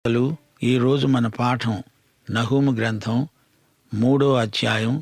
అసలు ఈరోజు మన పాఠం నహూము గ్రంథం 3వ అధ్యాయం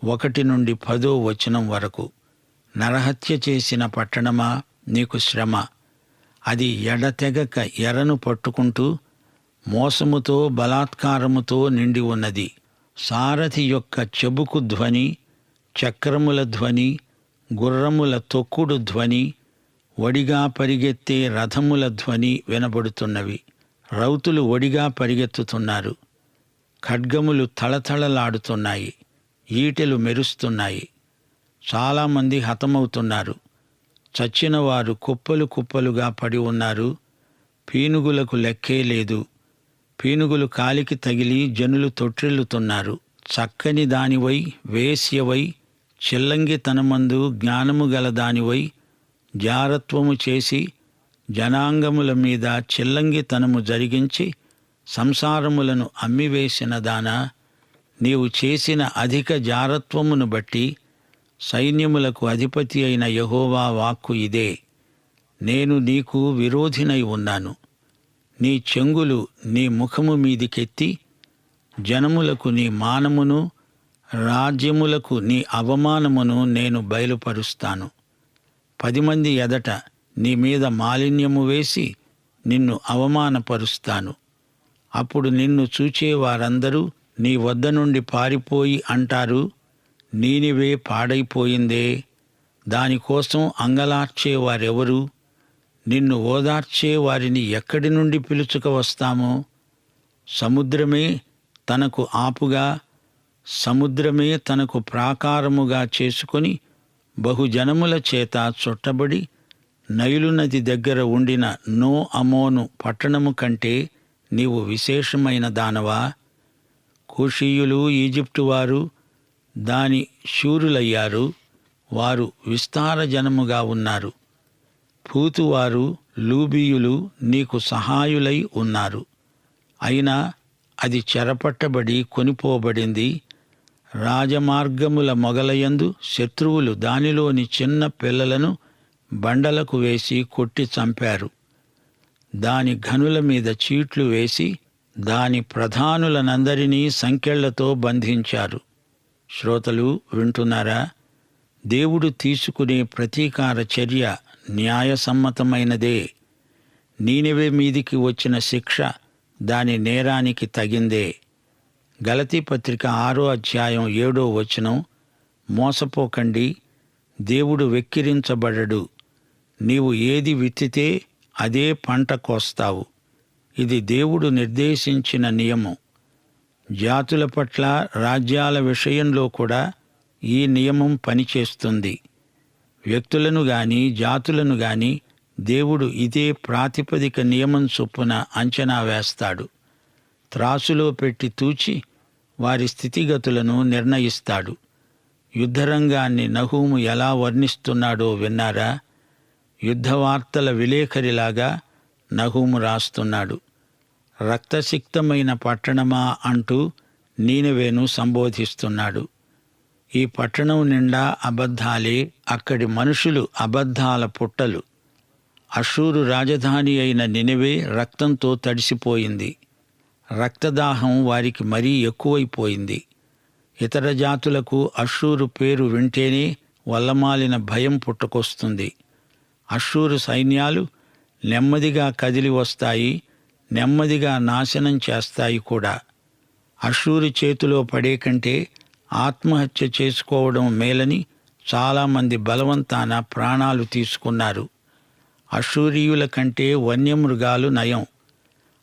1 నుండి 10వ వచనం వరకు. నరహత్య చేసిన పట్టణమా, నీకు శ్రమ. అది ఎడతెగక ఎరను పట్టుకుంటూ మోసముతో బలాత్కారముతో నిండి ఉన్నది. సారథి యొక్క చెబుకు ధ్వని, చక్రముల ధ్వని, గుర్రముల తొక్కుడు ధ్వని, ఒడిగా పరిగెత్తే రథముల ధ్వని వినబడుతున్నవి. రౌతులు ఒడిగా పరిగెత్తుతున్నారు. ఖడ్గములు తళతళలాడుతున్నాయి. ఈటెలు మెరుస్తున్నాయి. చాలామంది హతమవుతున్నారు. చచ్చిన వారు కుప్పలు కుప్పలుగా పడి ఉన్నారు. పీనుగులకు లెక్కే లేదు. పీనుగులు కాలికి తగిలి జనులు తొట్టిల్లుతున్నారు. చక్కని దానివై, వేశ్యవై, చిల్లంగితనమందు జ్ఞానము గల దానివై, జారత్వము చేసి జనాంగముల మీద చిల్లంగితనము జరిగించి సంసారములను అమ్మివేసిన దానా, నీవు చేసిన అధిక జారత్వమును బట్టి సైన్యములకు అధిపతి అయిన యెహోవా వాక్కు ఇదే: నేను నీకు విరోధినై ఉన్నాను. నీ చెంగులు నీ ముఖము మీదికెత్తి జనములకు నీ మానమును, రాజ్యములకు నీ అవమానమును నేను బయలుపరుస్తాను. 10 మంది ఎదట నీ మీద మాలిన్యము వేసి నిన్ను అవమానపరుస్తాను. అప్పుడు నిన్ను చూచే వారందరూ నీ వద్ద నుండి పారిపోయి అంటారు, నీనివే పాడైపోయిందే, దానికోసం అంగలార్చేవారెవరు? నిన్ను ఓదార్చే వారిని ఎక్కడి నుండి పిలుచుక వస్తామో? సముద్రమే తనకు ఆపుగా, సముద్రమే తనకు ప్రాకారముగా చేసుకొని బహుజనముల చేత చుట్టబడి నైలు నది దగ్గర ఉండిన నో అమోను పట్టణము కంటే నీవు విశేషమైన దానవా? కూషీయులు, ఈజిప్టు వారు దాని శూరులయ్యారు. వారు విస్తార జనముగా ఉన్నారు. పూతువారు, లూబీయులు నీకు సహాయులై ఉన్నారు. అయినా అది చెరపట్టబడి కొనిపోబడింది. రాజమార్గముల మొగలయందు శత్రువులు దానిలోని చిన్న పిల్లలను బండలకు వేసి కొట్టి చంపారు. దాని ఘనుల మీద చీట్లు వేసి దాని ప్రధానులనందరినీ సంకెళ్లతో బంధించారు. శ్రోతలు వింటున్నారా? దేవుడు తీసుకునే ప్రతీకార చర్య న్యాయసమ్మతమైనదే. నీనెవె మీదికి వచ్చిన శిక్ష దాని నేరానికి తగిందే. గలతీ పత్రిక 6వ అధ్యాయం 7వ వచనం: మోసపోకండి, దేవుడు వెక్కిరించబడడు. నీవు ఏది విత్తితే అదే పంట కోస్తావు. ఇది దేవుడు నిర్దేశించిన నియమం. జాతుల పట్ల, రాజ్యాల విషయంలో కూడా ఈ నియమం పనిచేస్తుంది. వ్యక్తులను గాని జాతులను గాని దేవుడు ఇదే ప్రాతిపదిక నియమం చొప్పున అంచనా వేస్తాడు. త్రాసులో పెట్టి తూచి వారి స్థితిగతులను నిర్ణయిస్తాడు. యుద్ధరంగాన్ని నహూము ఎలా వర్ణిస్తున్నాడో విన్నారా? యుద్ధవార్తల విలేఖరిలాగా నహూము రాస్తున్నాడు. రక్తసిక్తమైన పట్టణమా అంటూ నీనెవెను సంబోధిస్తున్నాడు. ఈ పట్టణం నిండా అబద్ధాలే. అక్కడి మనుషులు అబద్ధాల పుట్టలు. అష్షూరు రాజధాని అయిన నినెవె రక్తంతో తడిసిపోయింది. రక్తదాహం వారికి మరీ ఎక్కువైపోయింది. ఇతర జాతులకు అష్షూరు పేరు వింటేనే వల్లమాలిన భయం పుట్టుకొస్తుంది. అష్షూరు సైన్యాలు నెమ్మదిగా కదిలి వస్తాయి, నెమ్మదిగా నాశనం చేస్తాయి కూడా. అష్షూరు చేతిలో పడే కంటే ఆత్మహత్య చేసుకోవడం మేలని చాలామంది బలవంతాన ప్రాణాలు తీసుకున్నారు. అష్షూరీయుల కంటే వన్యమృగాలు నయం.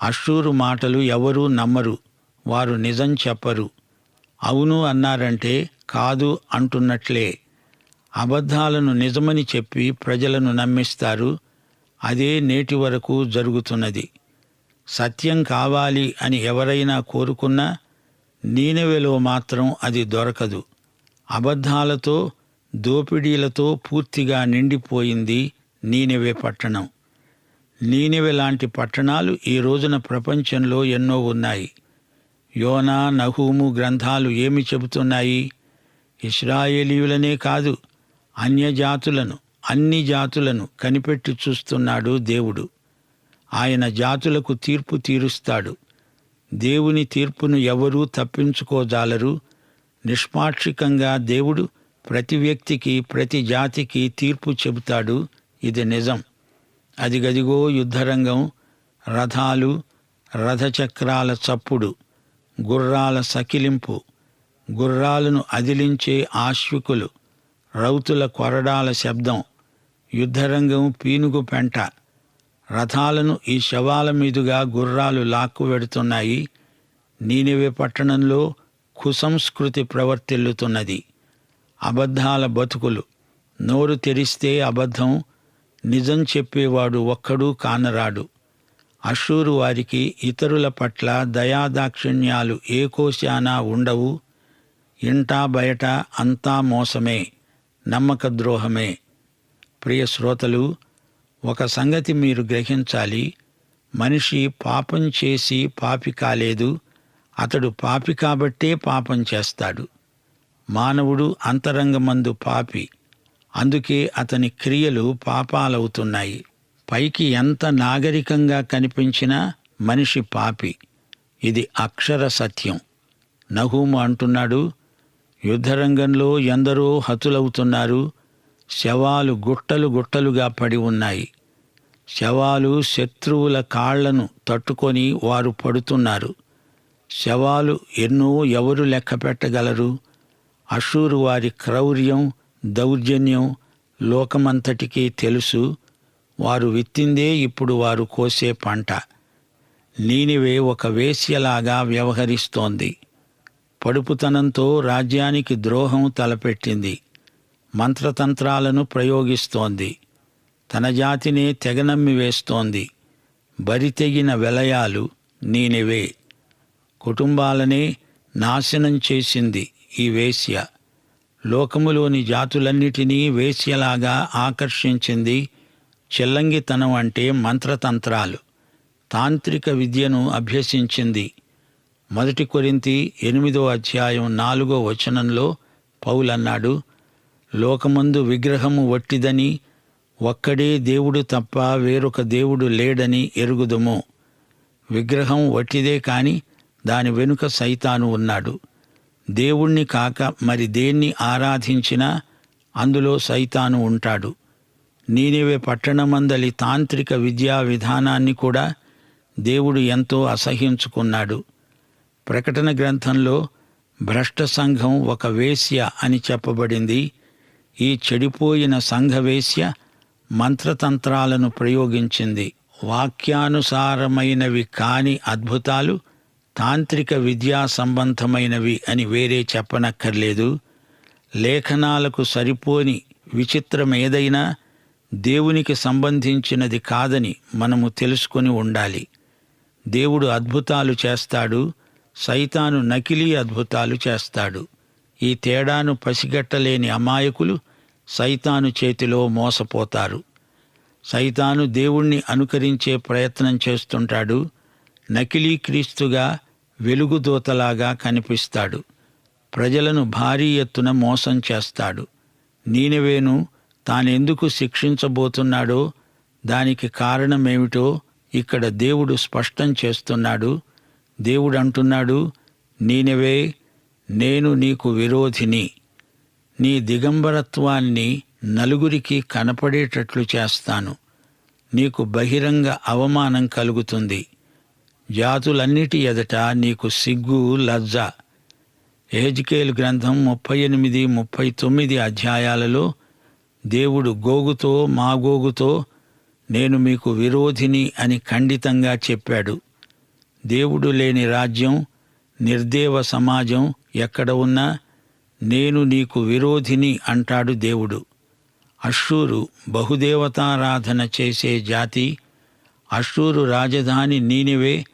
అష్షూరు మాటలు ఎవరూ నమ్మరు. వారు నిజం చెప్పరు. అవును అన్నారంటే కాదు అంటున్నట్లే. అబద్ధాలను నిజమని చెప్పి ప్రజలను నమ్మిస్తారు. అదే నేటి వరకు జరుగుతున్నది. సత్యం కావాలి అని ఎవరైనా కోరుకున్నా నీనెవెలో మాత్రం అది దొరకదు. అబద్ధాలతో, దోపిడీలతో పూర్తిగా నిండిపోయింది నీనెవె పట్టణం. నీనెవె లాంటి పట్టణాలు ఈ రోజున ప్రపంచంలో ఎన్నో ఉన్నాయి. యోనా, నహూము గ్రంథాలు ఏమి చెబుతున్నాయి? ఇశ్రాయేలీయులనే కాదు, అన్యజాతులను, అన్ని జాతులను కనిపెట్టి చూస్తున్నాడు దేవుడు. ఆయన జాతులకు తీర్పు తీరుస్తాడు. దేవుని తీర్పును ఎవరూ తప్పించుకోజాలరు. నిష్పాక్షికంగా దేవుడు ప్రతి వ్యక్తికి, ప్రతి జాతికి తీర్పు చెబుతాడు. ఇది నిజం. అదిగదిగో యుద్ధరంగం, రథాలు, రథచక్రాల చప్పుడు, గుర్రాల సకిలింపు, గుర్రాలను అదిలించే ఆశ్వికులు, రౌతుల కొరడాల శబ్దం, యుద్ధరంగం పీనుగు పెంట. రథాలను ఈ శవాల మీదుగా గుర్రాలు లాక్కువెడుతున్నాయి. నీనెవె పట్టణంలో కుసంస్కృతి ప్రవర్తిల్లుతున్నది. అబద్ధాల బతుకులు. నోరు తెరిస్తే అబద్ధం. నిజం చెప్పేవాడు ఒక్కడూ కానరాడు. అష్షూరు వారికి ఇతరుల పట్ల దయాదాక్షిణ్యాలు ఏ కోశానా ఉండవు. ఇంటా బయట అంతా మోసమే, నమ్మక ద్రోహమే. ప్రియ శ్రోతలు, ఒక సంగతి మీరు గ్రహించాలి. మనిషి పాపం చేసి పాపి కాలేదు. అతడు పాపి కాబట్టే పాపం చేస్తాడు. మానవుడు అంతరంగమందు పాపి. అందుకే అతని క్రియలు పాపాలవుతున్నాయి. పైకి ఎంత నాగరికంగా కనిపించినా మనిషి పాపి. ఇది అక్షర సత్యం. నహూము అంటున్నాడు, యుద్ధరంగంలో ఎందరో హతులవుతున్నారు. శవాలు గుట్టలు గుట్టలుగా పడి ఉన్నాయి. శవాలు శత్రువుల కాళ్లను తట్టుకొని వారు పడుతున్నారు. శవాలు ఎన్నో ఎవరు లెక్క పెట్టగలరు? అష్షూరు వారి క్రౌర్యం, దౌర్జన్యం లోకమంతటికీ తెలుసు. వారు విత్తిందే ఇప్పుడు వారు కోసే పంట. నీనివే ఒక వేశ్యలాగా వ్యవహరిస్తోంది. పడుపుతనంతో రాజ్యానికి ద్రోహం తలపెట్టింది. మంత్రతంత్రాలను ప్రయోగిస్తోంది. తన జాతినే తెగనమ్మి వేస్తోంది. బరితెగిన విలయాలు నీనివే. కుటుంబాలనే నాశనం చేసింది ఈ వేశ్య. లోకములోని జాతులన్నిటినీ వేశ్యలాగా ఆకర్షించింది. చెల్లంగితనం అంటే మంత్రతంత్రాలు, తాంత్రిక విద్యను అభ్యసించింది. 1 కొరింథీ 8:4 పౌలన్నాడు, లోకమందు విగ్రహము వట్టిదని, ఒక్కడే దేవుడు తప్ప వేరొక దేవుడు లేడని ఎరుగుదుము. విగ్రహం వట్టిదే కాని దాని వెనుక సైతాను ఉన్నాడు. దేవుణ్ణి కాక మరి దేన్ని ఆరాధించినా అందులో సైతాను ఉంటాడు. నీనెవె పట్టణమందలి తాంత్రిక విద్యా విధానాన్ని కూడా దేవుడు ఎంతో అసహ్యించుకున్నాడు. ప్రకటన గ్రంథంలో భ్రష్ట సంఘం ఒక వేశ్య అని చెప్పబడింది. ఈ చెడిపోయిన సంఘవేశ్య మంత్రతంత్రాలను ప్రయోగించింది. వాక్యానుసారమైనవి కాని అద్భుతాలు తాంత్రిక విద్యా సంబంధమైనవి అని వేరే చెప్పనక్కర్లేదు. లేఖనాలకు సరిపోని విచిత్రమేదైనా దేవునికి సంబంధించినది కాదని మనము తెలుసుకొని ఉండాలి. దేవుడు అద్భుతాలు చేస్తాడు, సైతాను నకిలీ అద్భుతాలు చేస్తాడు. ఈ తేడాను పసిగట్టలేని అమాయకులు సైతాను చేతిలో మోసపోతారు. సైతాను దేవుణ్ణి అనుకరించే ప్రయత్నం చేస్తుంటాడు. నకిలీ క్రీస్తుగా, వెలుగుదూతలాగా కనిపిస్తాడు. ప్రజలను భారీ ఎత్తున మోసం చేస్తాడు. నీనెవేను తానెందుకు శిక్షించబోతున్నాడో, దానికి కారణమేమిటో ఇక్కడ దేవుడు స్పష్టం చేస్తున్నాడు. దేవుడు అంటున్నాడు, నీనెవే, నేను నీకు విరోధిని. నీ దిగంబరత్వాన్ని నలుగురికి కనపడేటట్లు చేస్తాను. నీకు బహిరంగ అవమానం కలుగుతుంది. జాతులన్నిటి ఎదుట నీకు సిగ్గు, లజ్జ. యెహెజ్కేలు గ్రంథం 38-39 దేవుడు గోగుతో, మాగోగుతో నేను మీకు విరోధిని అని ఖండితంగా చెప్పాడు. దేవుడు లేని రాజ్యం, నిర్దేవ సమాజం ఎక్కడ ఉన్నా నేను నీకు విరోధిని అంటాడు దేవుడు. అష్షూరు బహుదేవతారాధన చేసే జాతి. అష్షూరు రాజధాని నీనెవే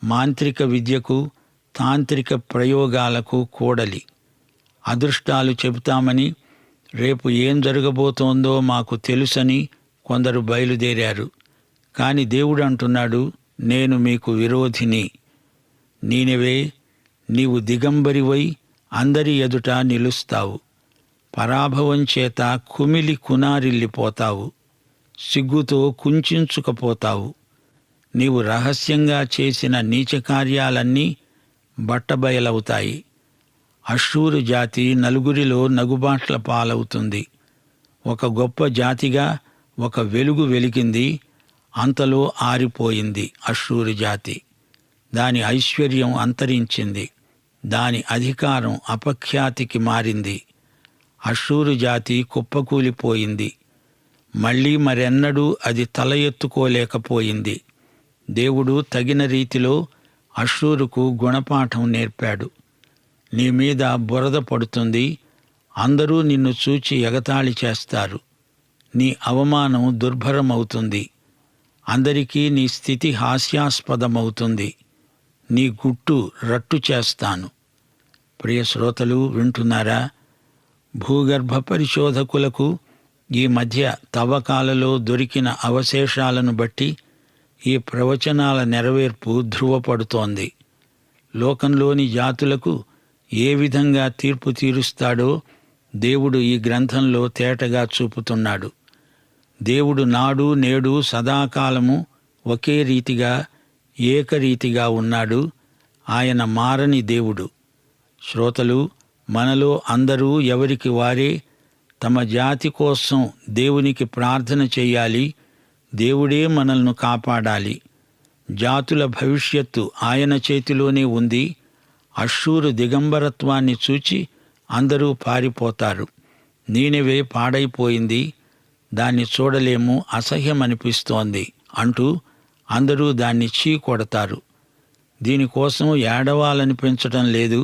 మాంత్రిక విద్యకు, తాంత్రిక ప్రయోగాలకు కూడలి. అదృష్టాలు చెబుతామని, రేపు ఏం జరగబోతోందో మాకు తెలుసని కొందరు బయలుదేరారు. కాని దేవుడు అంటున్నాడు, నేను మీకు విరోధిని. నీనెవే, నీవు దిగంబరివై అందరి ఎదుట నిలుస్తావు. పరాభవం చేత కుమిలి కునారిల్లిపోతావు. సిగ్గుతో కుంచించుకపోతావు. నీవు రహస్యంగా చేసిన నీచకార్యాలన్నీ బట్టబయలవుతాయి. అష్షూరు జాతి నలుగురిలో నగుబాట్ల పాలవుతుంది. ఒక గొప్ప జాతిగా ఒక వెలుగు వెలిగింది, అంతలో ఆరిపోయింది అష్షూరు జాతి. దాని ఐశ్వర్యం అంతరించింది, దాని అధికారం అపఖ్యాతికి మారింది. అష్షూరు జాతి కుప్పకూలిపోయింది, మళ్ళీ మరెన్నడూ అది తల ఎత్తుకోలేకపోయింది. దేవుడు తగిన రీతిలో అష్షూరుకు గుణపాఠం నేర్పాడు. నీ మీద బురద పడుతుంది, అందరూ నిన్ను చూచి ఎగతాళి చేస్తారు. నీ అవమానం దుర్భరమవుతుంది, అందరికీ నీ స్థితి హాస్యాస్పదమవుతుంది. నీ గుట్టు రట్టు చేస్తాను. ప్రియ శ్రోతలు వింటున్నారా? భూగర్భ పరిశోధకులకు ఈ మధ్య తవ్వకాలలో దొరికిన అవశేషాలను బట్టి ఈ ప్రవచనాల నెరవేర్పు ధృవపడుతోంది. లోకంలోని జాతులకు ఏ విధంగా తీర్పు తీరుస్తాడో దేవుడు ఈ గ్రంథంలో తేటగా చూపుతున్నాడు. దేవుడు నాడు నేడు సదాకాలము ఒకే రీతిగా ఏకరీతిగా ఉన్నాడు. ఆయన మారని దేవుడు. శ్రోతలు, మనలో అందరూ ఎవరికి వారే తమ జాతి కోసం దేవునికి ప్రార్థన చేయాలి. దేవుడే మనల్ని కాపాడాలి. జాతుల భవిష్యత్తు ఆయన చేతిలోనే ఉంది. అష్షూరు దిగంబరత్వాన్ని చూచి అందరూ పారిపోతారు. నీనెవే పాడైపోయింది, దాన్ని చూడలేము, అసహ్యమనిపిస్తోంది అంటూ అందరూ దాన్ని చీకొడతారు. దీనికోసం ఏడవాలనిపించటం లేదు,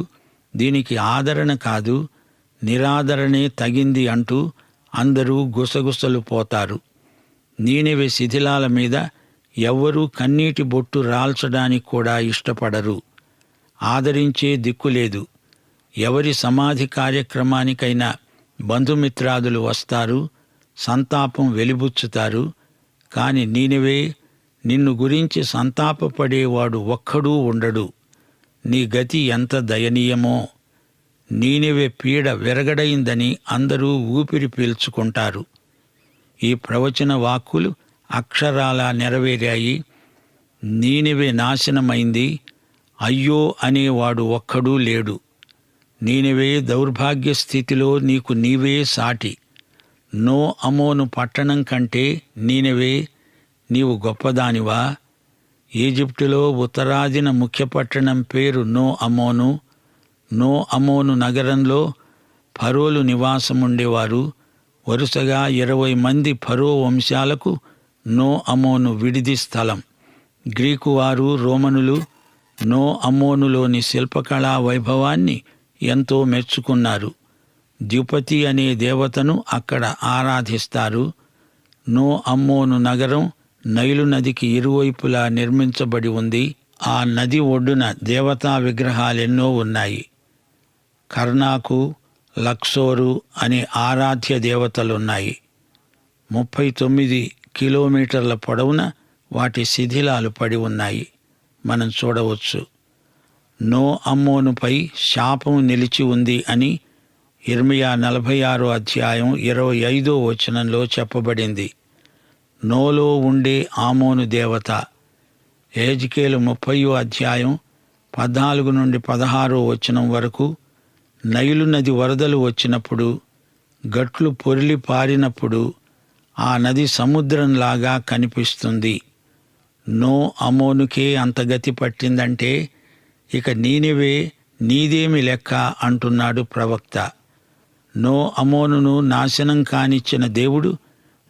దీనికి ఆదరణ కాదు, నిరాదరణే తగింది అంటూ అందరూ గుసగుసలు పోతారు. నీనెవే శిథిలాల మీద ఎవ్వరూ కన్నీటి బొట్టు రాల్చడానికి కూడా ఇష్టపడరు. ఆదరించే దిక్కులేదు. ఎవరి సమాధి కార్యక్రమానికైనా బంధుమిత్రాదులు వస్తారు, సంతాపం వెలిబుచ్చుతారు. కాని నీనెవే, నిన్ను గురించి సంతాపపడేవాడు ఒక్కడూ ఉండడు. నీ గతి ఎంత దయనీయమో! నీనెవే పీడ విరగడైందని అందరూ ఊపిరి పీల్చుకుంటారు. ఈ ప్రవచన వాక్కులు అక్షరాలా నెరవేరాయి. నీనెవే నాశనమైంది, అయ్యో అనేవాడు ఒక్కడూ లేడు. నీనెవే దౌర్భాగ్య స్థితిలో నీకు నీవే సాటి. నో అమోను పట్టణం కంటే నీనెవే నీవు గొప్పదానివా? ఈజిప్టులో ఉత్తరాదిన ముఖ్య పట్టణం పేరు నో అమోను. నో అమోను నగరంలో ఫరోలు నివాసముండేవారు. వరుసగా 20 మంది ఫరో వంశాలకు నో అమోను విడిది స్థలం. గ్రీకు వారు, రోమనులు నో అమోనులోని శిల్పకళా వైభవాన్ని ఎంతో మెచ్చుకున్నారు. ద్యుపతి అనే దేవతను అక్కడ ఆరాధిస్తారు. నో అమ్మోను నగరం నైలు నదికి ఇరువైపులా నిర్మించబడి ఉంది. ఆ నది ఒడ్డున దేవతా విగ్రహాలెన్నో ఉన్నాయి. కర్నాకు, లక్సోరు అనే ఆరాధ్య దేవతలున్నాయి. 39 కిలోమీటర్ల పొడవున వాటి శిథిలాలు పడి ఉన్నాయి. మనం చూడవచ్చు. నో అమ్మోనుపై శాపం నిలిచి ఉంది అని ఇర్మియా 46 అధ్యాయం 25 వచనంలో చెప్పబడింది. నోలో ఉండే ఆమోను దేవత. ఎహెజ్కేలు 30 అధ్యాయం 14 నుండి 16 వచనం వరకు నైలు నది వరదలు వచ్చినప్పుడు, గట్లు పొర్లి పారినప్పుడు ఆ నది సముద్రంలాగా కనిపిస్తుంది. నో అమోనుకే అంత గతి పట్టిందంటే ఇక నీనెవే నీదేమి లెక్క అంటున్నాడు ప్రవక్త. నో అమోనును నాశనం కానిచ్చిన దేవుడు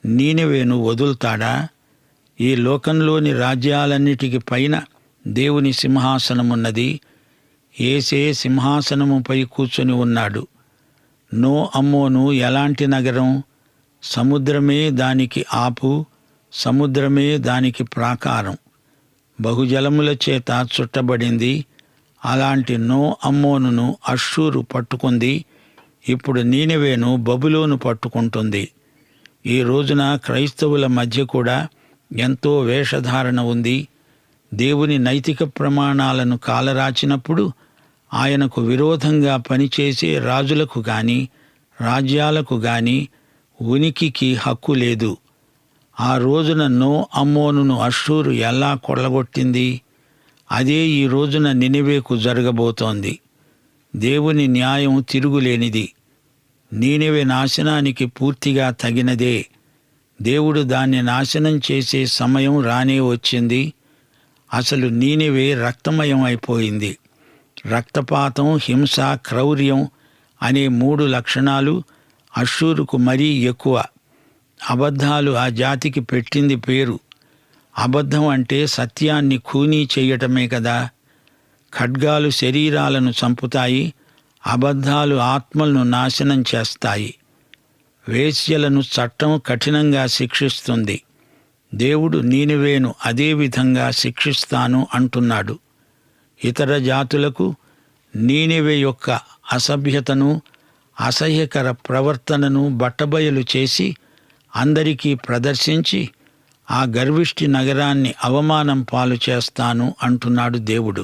నీనెవేను వదులుతాడా? ఈ లోకంలోని రాజ్యాలన్నిటికి పైన దేవుని సింహాసనమున్నది. యేసే సింహాసనముపై కూర్చొని ఉన్నాడు. నో అమ్మోను ఎలాంటి నగరం? సముద్రమే దానికి ఆపు, సముద్రమే దానికి ప్రాకారం. బహుజలముల చేత చుట్టబడింది. అలాంటి నో అమ్మోనును అష్షూరు పట్టుకుంది. ఇప్పుడు నీనెవేను బబులోను పట్టుకుంటుంది. ఈ రోజున క్రైస్తవుల మధ్య కూడా ఎంతో వేషధారణ ఉంది. దేవుని నైతిక ప్రమాణాలను కాలరాచినప్పుడు ఆయనకు విరోధంగా పనిచేసే రాజులకు గాని రాజ్యాలకు గాని ఉనికికి హక్కు లేదు. ఆ రోజున నో అమ్మోనును అష్షూరు ఎలా కొల్లగొట్టింది, అదే ఈ రోజున నినివేకు జరగబోతోంది. దేవుని న్యాయం తిరుగులేనిది. నీనెవె నాశనానికి పూర్తిగా తగినదే. దేవుడు దాన్ని నాశనం చేసే సమయం రానే వచ్చింది. అసలు నీనెవె రక్తమయం అయిపోయింది. రక్తపాతం, హింస, క్రౌర్యం అనే 3 లక్షణాలు అష్షూరుకు మరీ ఎక్కువ. అబద్ధాలు ఆ జాతికి పెట్టింది పేరు. అబద్ధం అంటే సత్యాన్ని ఖూనీ చెయ్యటమే కదా. ఖడ్గాలు శరీరాలను చంపుతాయి, అబద్ధాలు ఆత్మలను నాశనం చేస్తాయి. వేశ్యలను చట్టం కఠినంగా శిక్షిస్తుంది. దేవుడు నీనివేను అదే విధంగా శిక్షిస్తాను అంటున్నాడు. ఇతర జాతులకు నీనివే యొక్క అసభ్యతను, అసహ్యకర ప్రవర్తనను బట్టబయలు చేసి అందరికీ ప్రదర్శించి ఆ గర్విష్టి నగరాన్ని అవమానం పాలు చేస్తాను అంటున్నాడు దేవుడు.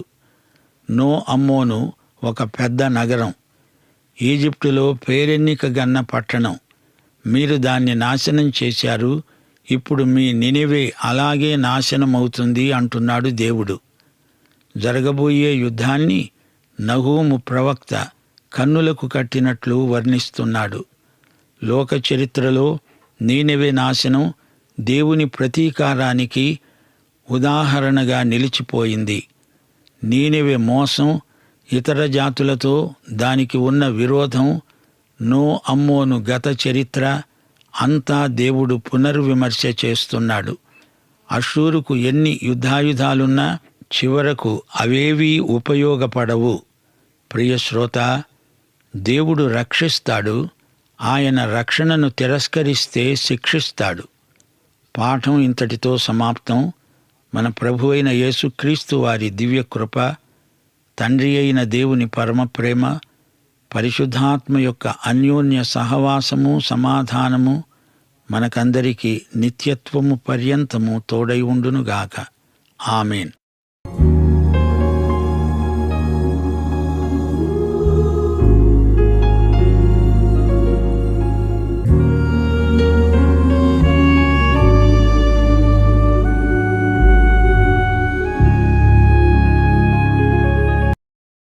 నో అమ్మోను ఒక పెద్ద నగరం, ఈజిప్టులో పేరెన్నికగన్న పట్టణం. మీరు దాన్ని నాశనం చేశారు. ఇప్పుడు మీ నినివే అలాగే నాశనమవుతుంది అంటున్నాడు దేవుడు. జరగబోయే యుద్ధాన్ని నహూము ప్రవక్త కన్నులకు కట్టినట్లు వర్ణిస్తున్నాడు. లోక చరిత్రలో నీనెవె నాశనం దేవుని ప్రతీకారానికి ఉదాహరణగా నిలిచిపోయింది. నీనెవె మోసం, ఇతర జాతులతో దానికి ఉన్న విరోధం, నో అమ్మోను గత చరిత్ర అంతా దేవుడు పునర్విమర్శ చేస్తున్నాడు. అష్షూరుకు ఎన్ని యుద్ధాయుధాలున్నా చివరకు అవేవీ ఉపయోగపడవు. ప్రియశ్రోత, దేవుడు రక్షిస్తాడు. ఆయన రక్షణను తిరస్కరిస్తే శిక్షిస్తాడు. పాఠం ఇంతటితో సమాప్తం. మన ప్రభువైన యేసుక్రీస్తు వారి దివ్యకృప, తండ్రి అయిన దేవుని పరమప్రేమ, పరిశుద్ధాత్మ యొక్క అన్యోన్య సహవాసము, సమాధానము మనకందరికీ నిత్యత్వము పర్యంతము తోడై ఉండునుగాక. ఆమేన్.